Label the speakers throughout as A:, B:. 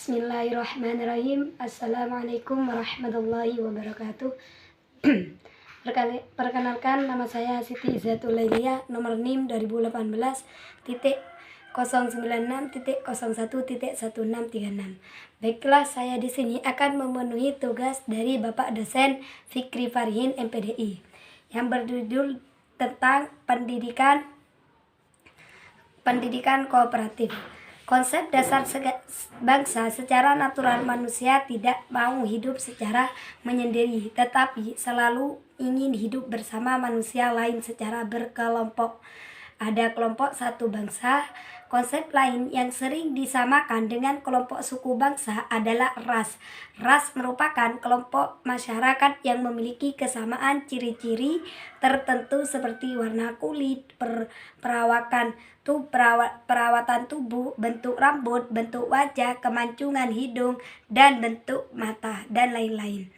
A: Bismillahirrahmanirrahim. Assalamualaikum warahmatullahi wabarakatuh. Perkenalkan, nama saya Siti Izzatul Lailiyah, nomor NIM 2018.096.01.1636. Baiklah, saya di sini akan memenuhi tugas dari Bapak dosen Fikri Farihin MPDI yang berjudul tentang pendidikan kooperatif. Konsep dasar bangsa, secara natural manusia tidak mau hidup secara menyendiri, tetapi selalu ingin hidup bersama manusia lain secara berkelompok. Ada kelompok satu bangsa. Konsep lain yang sering disamakan dengan kelompok suku bangsa adalah ras. Ras merupakan kelompok masyarakat yang memiliki kesamaan ciri-ciri tertentu seperti warna kulit, perawatan tubuh, bentuk rambut, bentuk wajah, kemancungan hidung, dan bentuk mata, dan lain-lain.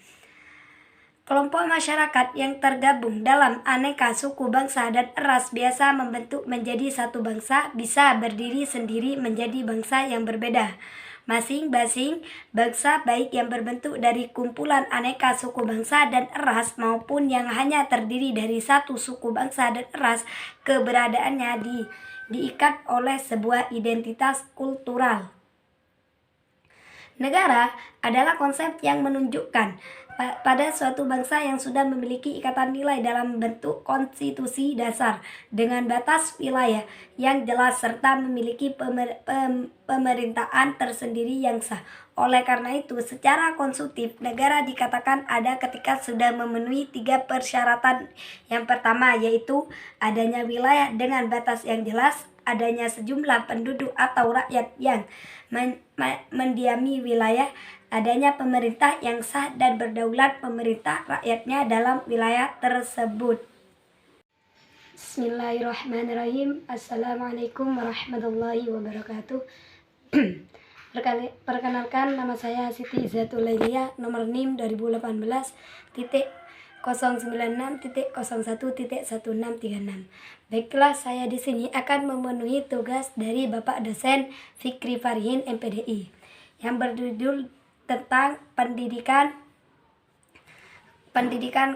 A: Kelompok masyarakat yang tergabung dalam aneka suku bangsa dan ras biasa membentuk menjadi satu bangsa, bisa berdiri sendiri menjadi bangsa yang berbeda. Masing-masing bangsa, baik yang berbentuk dari kumpulan aneka suku bangsa dan ras maupun yang hanya terdiri dari satu suku bangsa dan ras, keberadaannya diikat oleh sebuah identitas kultural. Negara adalah konsep yang menunjukkan pada suatu bangsa yang sudah memiliki ikatan nilai dalam bentuk konstitusi dasar dengan batas wilayah yang jelas serta memiliki pemerintahan tersendiri yang sah. Oleh karena itu, secara konstitutif, negara dikatakan ada ketika sudah memenuhi 3 persyaratan. Yang pertama yaitu adanya wilayah dengan batas yang jelas, adanya sejumlah penduduk atau rakyat yang mendiami wilayah, adanya pemerintah yang sah dan berdaulat pemerintah rakyatnya dalam wilayah tersebut. Bismillahirrahmanirrahim. Assalamualaikum warahmatullahi wabarakatuh. Perkenalkan, nama saya Siti Izzatul Lailiyah, nomor NIM 2018.096.01.1636. Baiklah, saya di sini akan memenuhi tugas dari Bapak dosen Fikri Farihin MPDI yang berjudul tentang pendidikan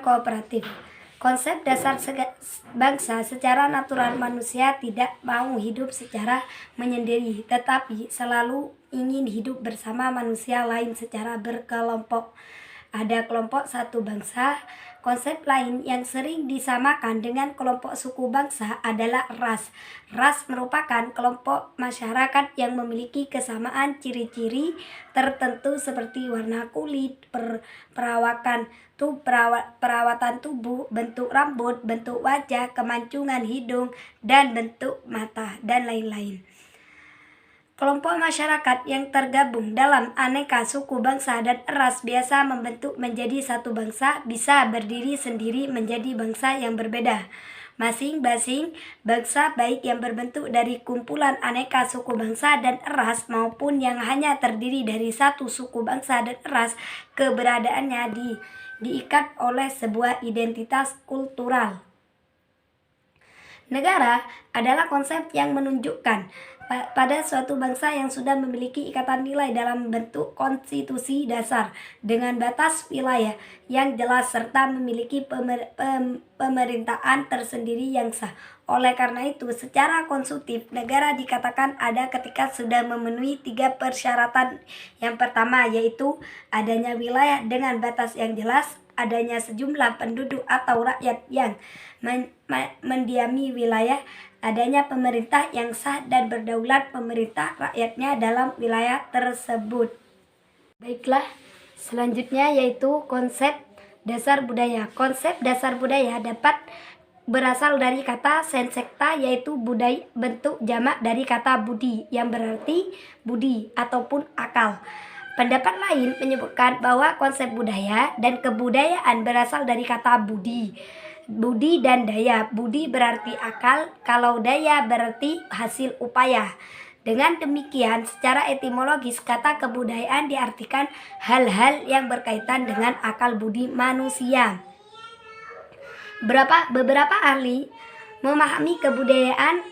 A: kooperatif. Konsep dasar bangsa, secara natural manusia tidak mau hidup secara menyendiri, tetapi selalu ingin hidup bersama manusia lain secara berkelompok. Ada kelompok satu bangsa. Konsep lain yang sering disamakan dengan kelompok suku bangsa adalah ras. Ras merupakan kelompok masyarakat yang memiliki kesamaan ciri-ciri tertentu seperti warna kulit, perawatan tubuh, bentuk rambut, bentuk wajah, kemancungan hidung, dan bentuk mata, dan lain-lain. Kelompok masyarakat yang tergabung dalam aneka suku bangsa dan ras biasa membentuk menjadi satu bangsa, bisa berdiri sendiri menjadi bangsa yang berbeda. Masing-masing bangsa, baik yang berbentuk dari kumpulan aneka suku bangsa dan ras maupun yang hanya terdiri dari satu suku bangsa dan ras, keberadaannya diikat oleh sebuah identitas kultural. Negara adalah konsep yang menunjukkan pada suatu bangsa yang sudah memiliki ikatan nilai dalam bentuk konstitusi dasar dengan batas wilayah yang jelas serta memiliki pemerintahan tersendiri yang sah. Oleh karena itu, secara konstitutif, negara dikatakan ada ketika sudah memenuhi 3 persyaratan. Yang pertama yaitu adanya wilayah dengan batas yang jelas, adanya sejumlah penduduk atau rakyat yang mendiami wilayah, adanya pemerintah yang sah dan berdaulat pemerintah rakyatnya dalam wilayah tersebut. Baiklah, selanjutnya yaitu konsep dasar budaya. Konsep dasar budaya dapat berasal dari kata sensekta, yaitu budaya, bentuk jamak dari kata budi yang berarti budi ataupun akal. Pendapat lain menyebutkan bahwa konsep budaya dan kebudayaan berasal dari kata budi dan daya. Budi berarti akal, kalau daya berarti hasil upaya. Dengan demikian, secara etimologis, kata kebudayaan diartikan hal-hal yang berkaitan dengan akal budi manusia. Beberapa ahli memahami kebudayaan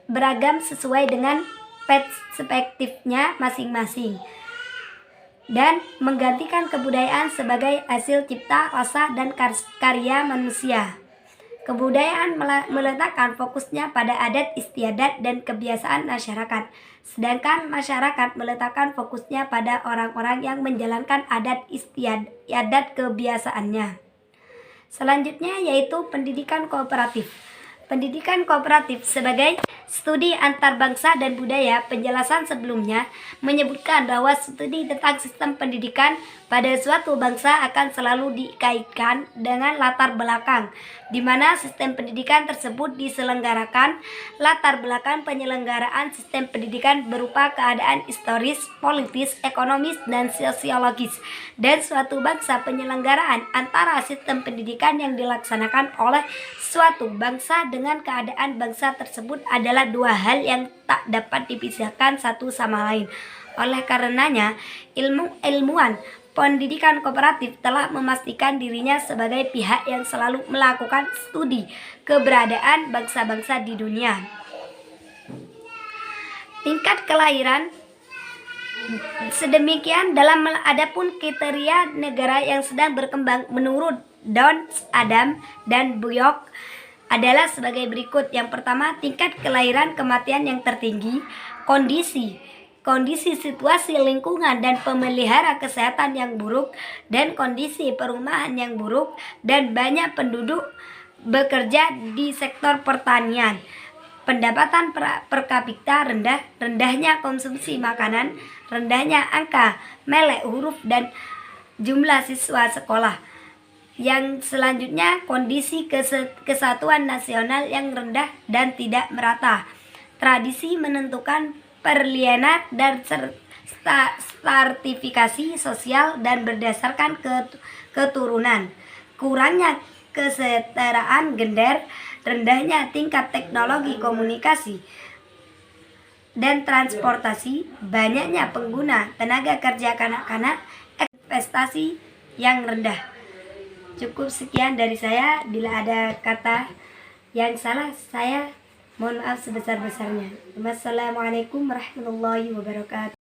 A: beragam sesuai dengan perspektifnya masing-masing. dan menggantikan kebudayaan sebagai hasil cipta rasa dan karya manusia. Kebudayaan meletakkan fokusnya pada adat istiadat dan kebiasaan masyarakat, sedangkan masyarakat meletakkan fokusnya pada orang-orang yang menjalankan adat istiadat kebiasaannya. Selanjutnya yaitu pendidikan kooperatif. Pendidikan kooperatif sebagai studi antar bangsa dan budaya. Penjelasan sebelumnya menyebutkan bahwa studi tentang sistem pendidikan pada suatu bangsa akan selalu dikaitkan dengan latar belakang di mana sistem pendidikan tersebut diselenggarakan. Latar belakang penyelenggaraan sistem pendidikan berupa keadaan historis, politis, ekonomis, dan sosiologis dan suatu bangsa. Penyelenggaraan antara sistem pendidikan yang dilaksanakan oleh suatu bangsa dengan keadaan bangsa tersebut adalah dua hal yang tak dapat dipisahkan satu sama lain. Oleh karenanya, ilmuwan pendidikan kooperatif telah memastikan dirinya sebagai pihak yang selalu melakukan studi keberadaan bangsa-bangsa di dunia. Tingkat kelahiran sedemikian dalam adapun kriteria negara yang sedang berkembang menurut Don Adam dan Buyok adalah sebagai berikut. Yang pertama, tingkat kelahiran kematian yang tertinggi, kondisi situasi lingkungan dan pemelihara kesehatan yang buruk, dan kondisi perumahan yang buruk, dan banyak penduduk bekerja di sektor pertanian. Pendapatan per kapita rendah, rendahnya konsumsi makanan, rendahnya angka melek huruf dan jumlah siswa sekolah. Yang selanjutnya, kondisi kesatuan nasional yang rendah dan tidak merata. Tradisi menentukan perlianan dan stratifikasi sosial dan berdasarkan keturunan. Kurangnya kesetaraan gender, rendahnya tingkat teknologi komunikasi dan transportasi, banyaknya pengguna tenaga kerja kanak-kanak, investasi yang rendah. Cukup sekian dari saya. Bila ada kata yang salah, saya mohon maaf sebesar-besarnya. Wassalamualaikum warahmatullahi wabarakatuh.